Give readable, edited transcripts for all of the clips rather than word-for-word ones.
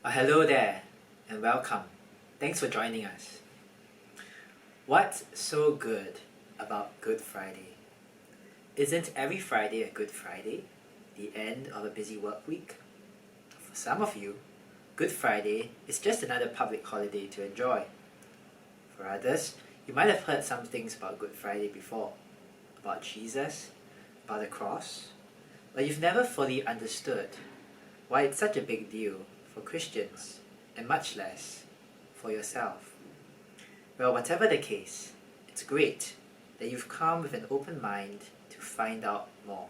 Hello there and welcome. Thanks for joining us. What's so good about Good Friday? Isn't every Friday a Good Friday, the end of a busy work week? For some of you, Good Friday is just another public holiday to enjoy. For others, you might have heard some things about Good Friday before, about Jesus, about the cross, but you've never fully understood why it's such a big deal for Christians, and much less for yourself. Well, whatever the case, it's great that you've come with an open mind to find out more.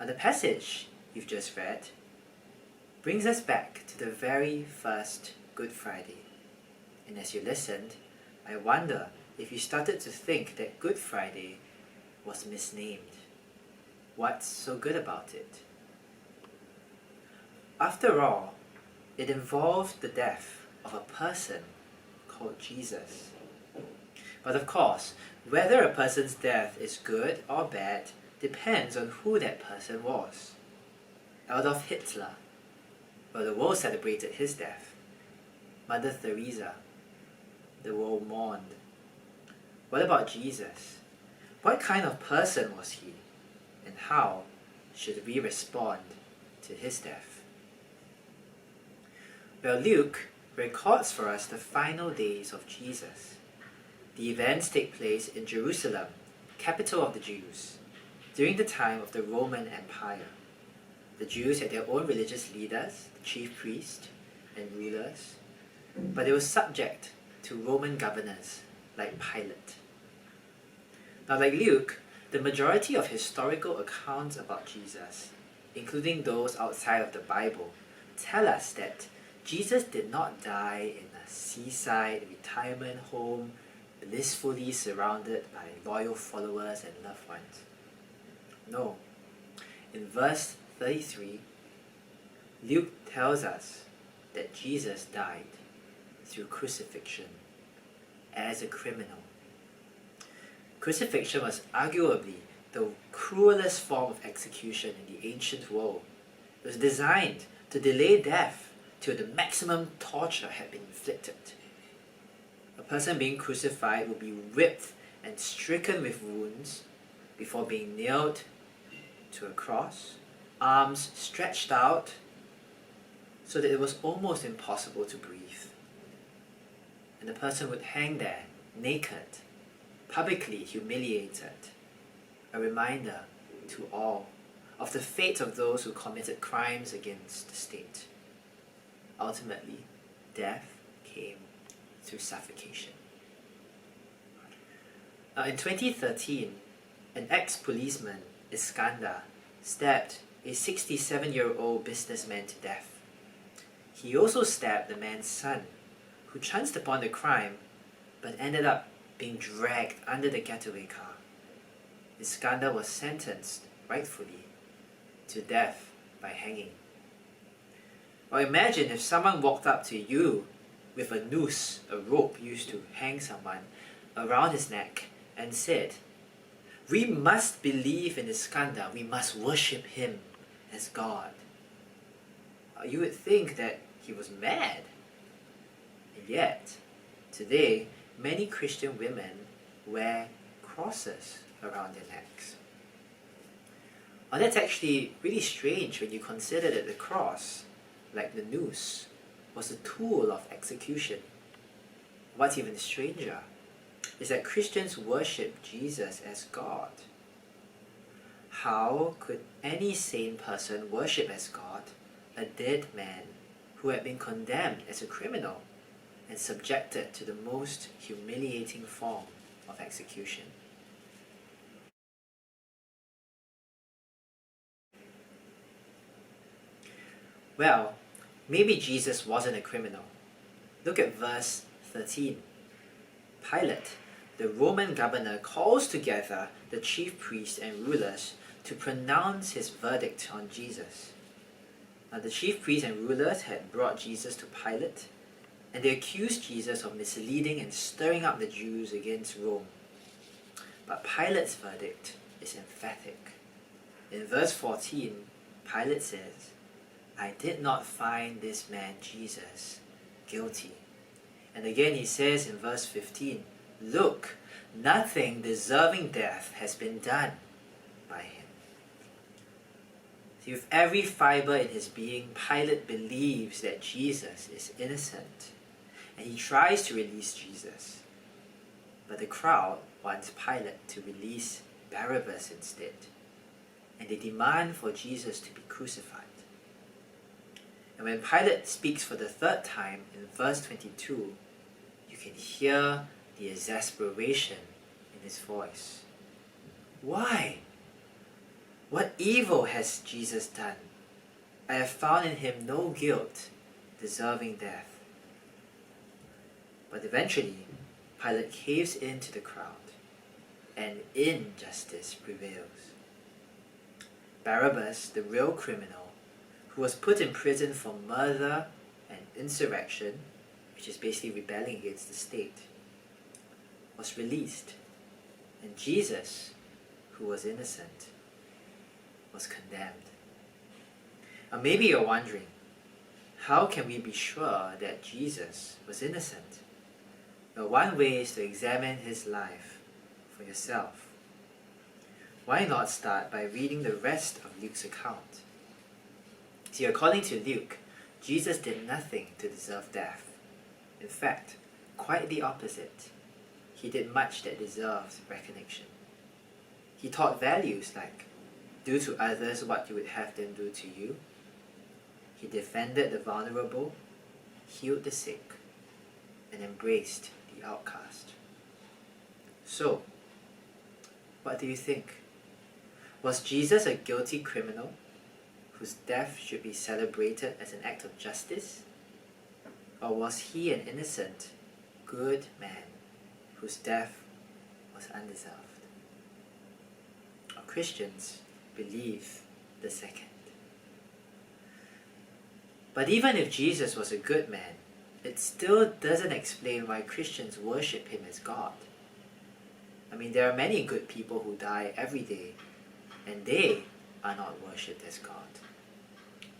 Now, the passage you've just read brings us back to the very first Good Friday. And as you listened, I wonder if you started to think that Good Friday was misnamed. What's so good about it? After all, it involved the death of a person called Jesus. But of course, whether a person's death is good or bad depends on who that person was. Adolf Hitler, well, the world celebrated his death. Mother Teresa, the world mourned. What about Jesus? What kind of person was he? And how should we respond to his death? Well, Luke records for us the final days of Jesus. The events take place in Jerusalem, capital of the Jews, during the time of the Roman Empire. The Jews had their own religious leaders, the chief priest, and rulers, but they were subject to Roman governors like Pilate. Now, like Luke, the majority of historical accounts about Jesus, including those outside of the Bible, tell us that Jesus did not die in a seaside retirement home, blissfully surrounded by loyal followers and loved ones. No. In verse 33, Luke tells us that Jesus died through crucifixion as a criminal. Crucifixion was arguably the cruelest form of execution in the ancient world. It was designed to delay death till the maximum torture had been inflicted. A person being crucified would be whipped and stricken with wounds before being nailed to a cross, arms stretched out so that it was almost impossible to breathe. And the person would hang there, naked, publicly humiliated, a reminder to all of the fate of those who committed crimes against the state. Ultimately, death came through suffocation. Now, in 2013, an ex-policeman, Iskandar, stabbed a 67-year-old businessman to death. He also stabbed the man's son, who chanced upon the crime but ended up being dragged under the getaway car. Iskandar was sentenced, rightfully, to death by hanging. Or imagine if someone walked up to you with a noose, a rope used to hang someone, around his neck and said, "We must believe in Iskandar, we must worship him as God." You would think that he was mad. And yet, today, many Christian women wear crosses around their necks. Well, that's actually really strange when you consider that the cross, like the noose, was a tool of execution. What's even stranger is that Christians worship Jesus as God. How could any sane person worship as God a dead man who had been condemned as a criminal and subjected to the most humiliating form of execution? Well, maybe Jesus wasn't a criminal. Look at verse 13. Pilate, the Roman governor, calls together the chief priests and rulers to pronounce his verdict on Jesus. Now, the chief priests and rulers had brought Jesus to Pilate, and they accused Jesus of misleading and stirring up the Jews against Rome. But Pilate's verdict is emphatic. In verse 14, Pilate says, I did not find this man Jesus guilty. And again he says in verse 15, look, nothing deserving death has been done by him. See, with every fiber in his being, Pilate believes that Jesus is innocent, and he tries to release Jesus. But the crowd wants Pilate to release Barabbas instead, and they demand for Jesus to be crucified. And when Pilate speaks for the third time in verse 22, you can hear the exasperation in his voice. Why? What evil has Jesus done? I have found in him no guilt deserving death. But eventually, Pilate caves into the crowd, and injustice prevails. Barabbas, the real criminal, who was put in prison for murder and insurrection, which is basically rebelling against the state, was released, and Jesus, who was innocent, was condemned. Or maybe you're wondering, how can we be sure that Jesus was innocent? Well, one way is to examine his life for yourself. Why not start by reading the rest of Luke's account? See, according to Luke, Jesus did nothing to deserve death. In fact, quite the opposite. He did much that deserves recognition. He taught values like, do to others what you would have them do to you. He defended the vulnerable, healed the sick, and embraced the outcast. So, what do you think? Was Jesus a guilty criminal whose death should be celebrated as an act of justice? Or was he an innocent, good man whose death was undeserved? Or Christians believe the second. But even if Jesus was a good man, it still doesn't explain why Christians worship him as God. I mean, there are many good people who die every day, and they are not worshipped as God.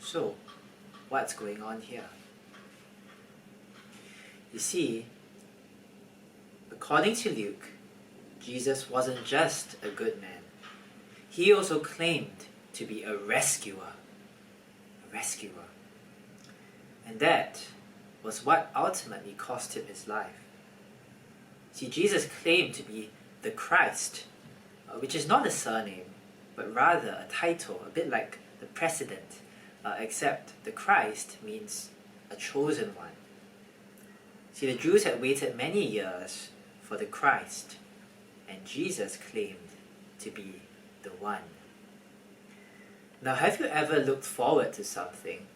So, what's going on here? You see, according to Luke, Jesus wasn't just a good man. He also claimed to be a rescuer. A rescuer. And that was what ultimately cost him his life. See, Jesus claimed to be the Christ, which is not a surname, but rather a title, a bit like the president, except the Christ means a chosen one. See, the Jews had waited many years for the Christ, and Jesus claimed to be the one. Now, have you ever looked forward to something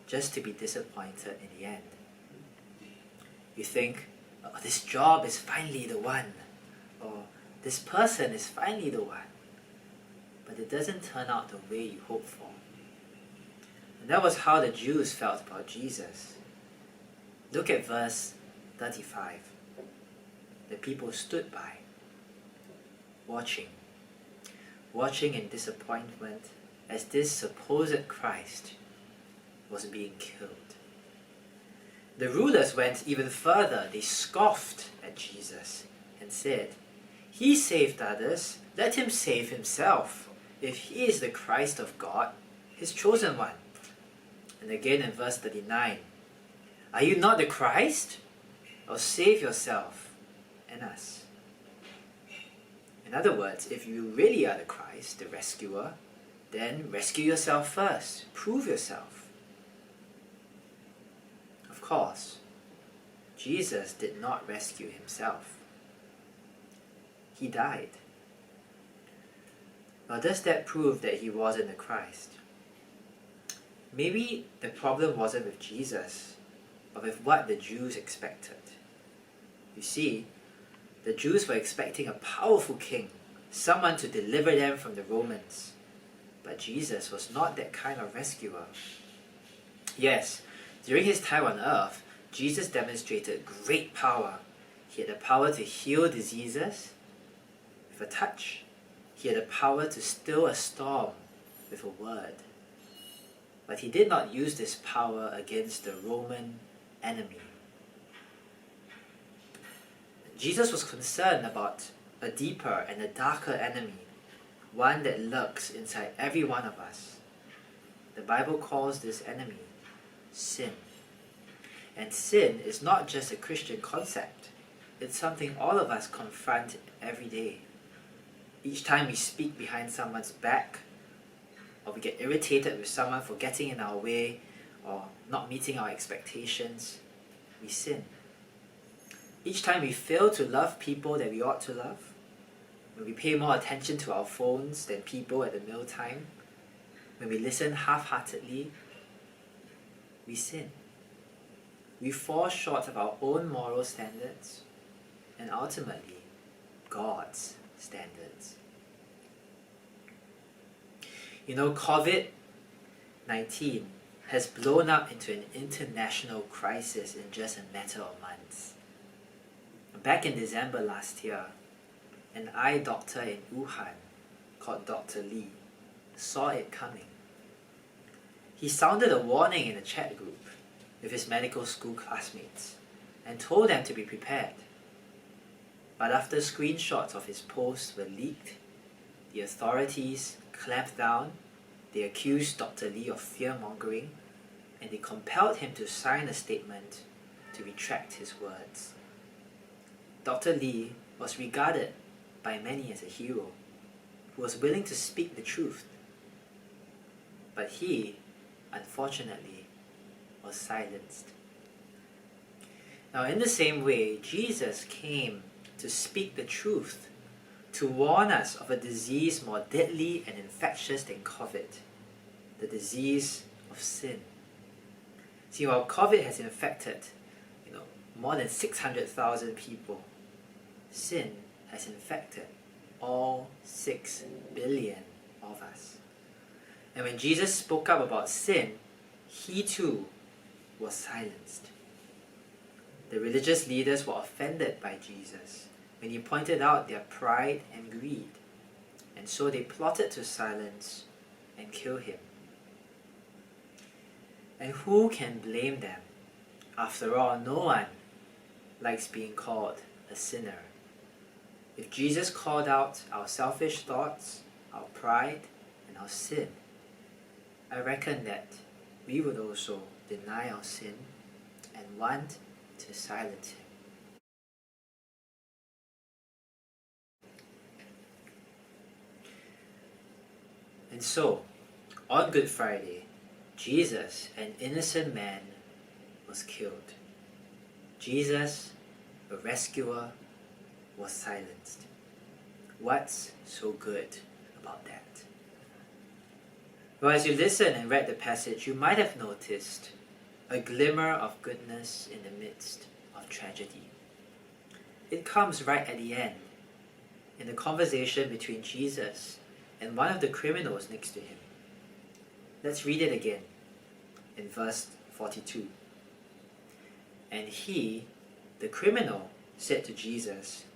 just to be disappointed in the end? You think, oh, this job is finally the one, or this person is finally the one, but it doesn't turn out the way you hoped for. And that was how the Jews felt about Jesus. Look at verse 35. The people stood by, watching in disappointment as this supposed Christ was being killed. The rulers went even further. They scoffed at Jesus and said, "He saved others, let him save himself, if he is the Christ of God, his chosen one." And again in verse 39, "Are you not the Christ? Or save yourself and us." In other words, if you really are the Christ, the rescuer, then rescue yourself first. Prove yourself. Of course, Jesus did not rescue himself. He died. Well, does that prove that he wasn't the Christ? Maybe the problem wasn't with Jesus, but with what the Jews expected. You see, the Jews were expecting a powerful king, someone to deliver them from the Romans. But Jesus was not that kind of rescuer. Yes, during his time on earth, Jesus demonstrated great power. He had the power to heal diseases with a touch. He had the power to still a storm with a word. but he did not use this power against the Roman enemy. Jesus was concerned about a deeper and a darker enemy, one that lurks inside every one of us. The Bible calls this enemy sin. And sin is not just a Christian concept. It's something all of us confront every day. Each time we speak behind someone's back, or we get irritated with someone for getting in our way or not meeting our expectations, we sin. Each time we fail to love people that we ought to love, when we pay more attention to our phones than people at the mealtime, when we listen half-heartedly, we sin. We fall short of our own moral standards and ultimately God's standards. You know, COVID-19 has blown up into an international crisis in just a matter of months. Back in December last year, an eye doctor in Wuhan called Dr. Li saw it coming. He sounded a warning in a chat group with his medical school classmates and told them to be prepared. But after screenshots of his post were leaked, the authorities clamped down, they accused Dr. Li of fear-mongering, and they compelled him to sign a statement to retract his words. Dr. Li was regarded by many as a hero who was willing to speak the truth. But he, unfortunately, was silenced. Now, in the same way, Jesus came to speak the truth, to warn us of a disease more deadly and infectious than COVID, the disease of sin. See, while COVID has infected, more than 600,000 people, sin has infected all 6 billion of us. And when Jesus spoke up about sin, he too was silenced. The religious leaders were offended by Jesus when he pointed out their pride and greed, and so they plotted to silence and kill him. And who can blame them? After all, no one likes being called a sinner. If Jesus called out our selfish thoughts, our pride, and our sin, I reckon that we would also deny our sin and want to silence him. And so, on Good Friday, Jesus, an innocent man, was killed. Jesus, a rescuer, was silenced. What's so good about that? Well, as you listened and read the passage, you might have noticed a glimmer of goodness in the midst of tragedy. It comes right at the end, in the conversation between Jesus and one of the criminals next to him. Let's read it again in verse 42. And he, the criminal, said to Jesus,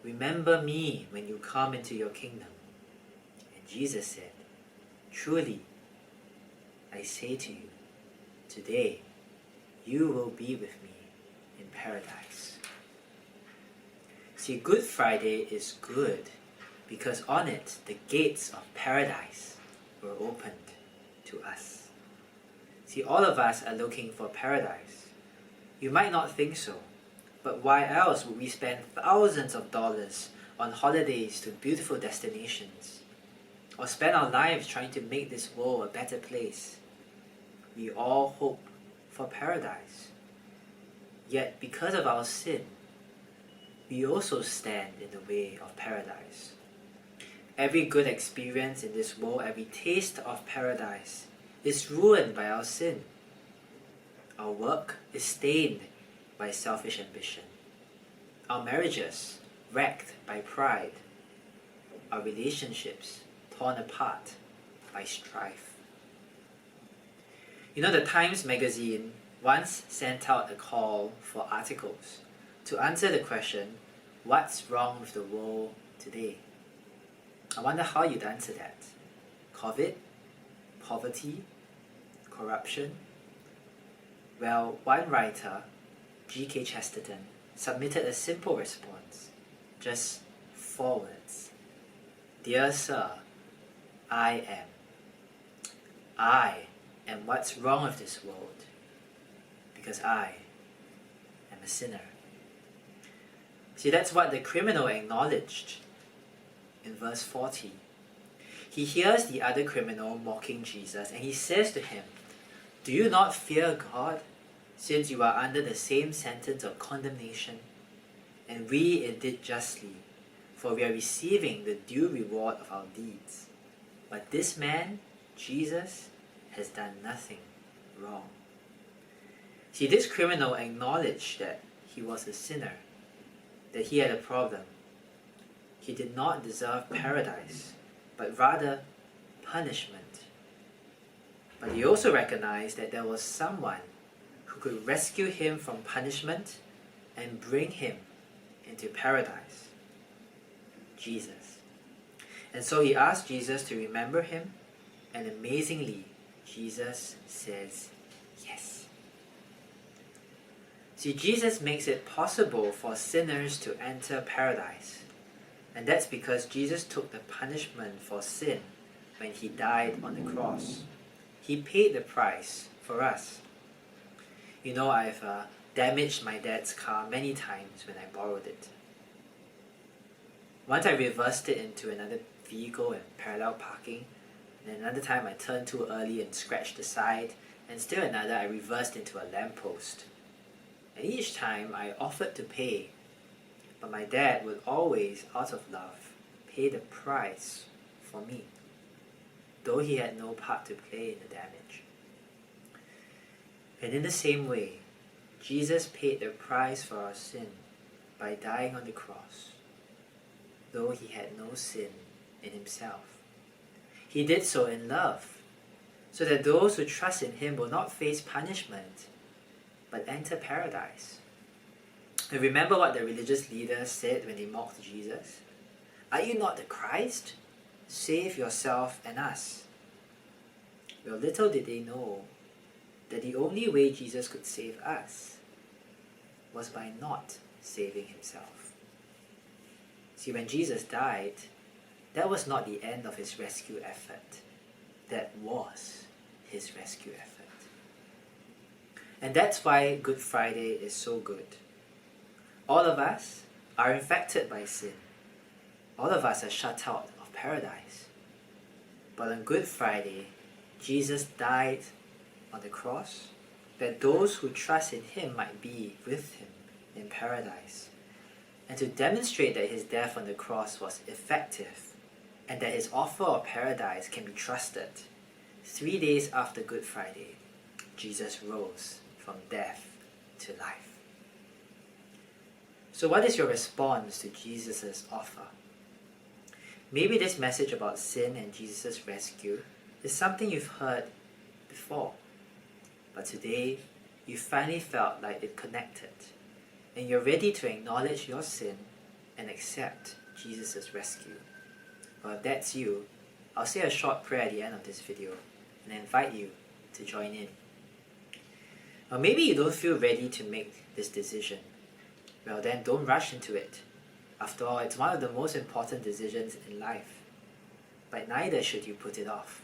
"Remember me when you come into your kingdom." And Jesus said, "Truly, I say to you, today you will be with me in paradise." See, Good Friday is good because on it the gates of paradise were opened to us. See, all of us are looking for paradise. You might not think so, but why else would we spend thousands of dollars on holidays to beautiful destinations, or spend our lives trying to make this world a better place? We all hope for paradise. Yet because of our sin, we also stand in the way of paradise. Every good experience in this world, every taste of paradise, is ruined by our sin. Our work is stained by selfish ambition. Our marriages wrecked by pride. Our relationships torn apart by strife. The Times magazine once sent out a call for articles to answer the question, what's wrong with the world today? I wonder how you'd answer that. COVID? Poverty? corruption? Well, one writer, G.K. Chesterton, submitted a simple response, just 4 words. Dear Sir, I am. I am what's wrong with this world, because I am a sinner. See, that's what the criminal acknowledged in verse 40. He hears the other criminal mocking Jesus, and he says to him, do you not fear God, since you are under the same sentence of condemnation? And we indeed justly, for we are receiving the due reward of our deeds. But this man, Jesus, has done nothing wrong. See, this criminal acknowledged that he was a sinner, that he had a problem. He did not deserve paradise, but rather punishment. But he also recognized that there was someone who could rescue him from punishment and bring him into paradise. Jesus. And so he asked Jesus to remember him, and amazingly, Jesus says yes. See, Jesus makes it possible for sinners to enter paradise. And that's because Jesus took the punishment for sin when he died on the cross. He paid the price for us. You know, I've damaged my dad's car many times when I borrowed it. Once I reversed it into another vehicle in parallel parking, and another time I turned too early and scratched the side, and still another I reversed into a lamppost. And each time I offered to pay, but my dad would always, out of love, pay the price for me, though he had no part to play in the damage. And in the same way, Jesus paid the price for our sin by dying on the cross, though he had no sin in himself. He did so in love, so that those who trust in him will not face punishment, but enter paradise. And remember what the religious leaders said when they mocked Jesus? Are you not the Christ? Save yourself and us. Well, little did they know that the only way Jesus could save us was by not saving himself. See, when Jesus died, that was not the end of his rescue effort. That was his rescue effort. And that's why Good Friday is so good. All of us are infected by sin. All of us are shut out of paradise. But on Good Friday, Jesus died on the cross, that those who trust in him might be with him in paradise. And to demonstrate that his death on the cross was effective, and that his offer of paradise can be trusted, 3 days after Good Friday, Jesus rose from death to life. So what is your response to Jesus' offer? Maybe this message about sin and Jesus' rescue is something you've heard before, but today you finally felt like it connected, and you're ready to acknowledge your sin and accept Jesus' rescue. Well, if that's you, I'll say a short prayer at the end of this video and invite you to join in. Or maybe you don't feel ready to make this decision. Well, then don't rush into it. After all, it's one of the most important decisions in life. But neither should you put it off.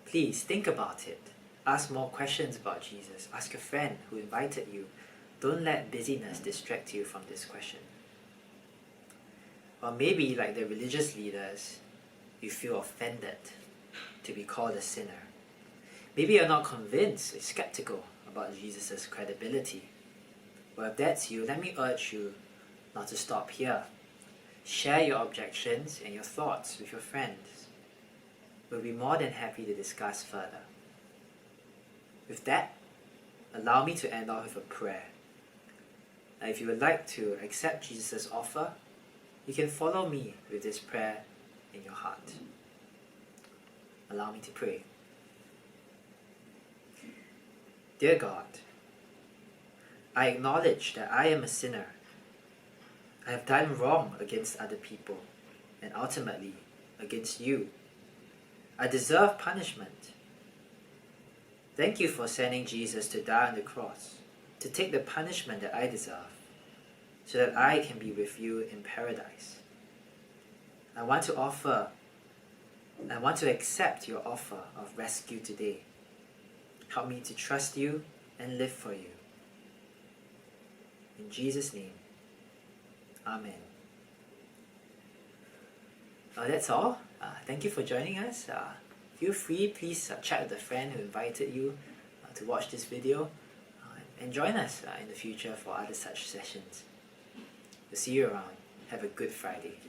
Please think about it. Ask more questions about Jesus. Ask a friend who invited you. Don't let busyness distract you from this question. Or maybe, like the religious leaders, you feel offended to be called a sinner. Maybe you're not convinced or skeptical about Jesus' credibility. Well, if that's you, let me urge you not to stop here. Share your objections and your thoughts with your friends. We'll be more than happy to discuss further. With that, allow me to end off with a prayer. Now, if you would like to accept Jesus' offer, you can follow me with this prayer in your heart. Allow me to pray. Dear God, I acknowledge that I am a sinner. I have done wrong against other people and ultimately against you. I deserve punishment. Thank you for sending Jesus to die on the cross, to take the punishment that I deserve, so that I can be with you in paradise. I want to accept your offer of rescue today. Help me to trust you and live for you. In Jesus' name, Amen. That's all. Thank you for joining us. Feel free, please chat with the friend who invited you to watch this video and join us in the future for other such sessions. We'll see you around. Have a good Friday.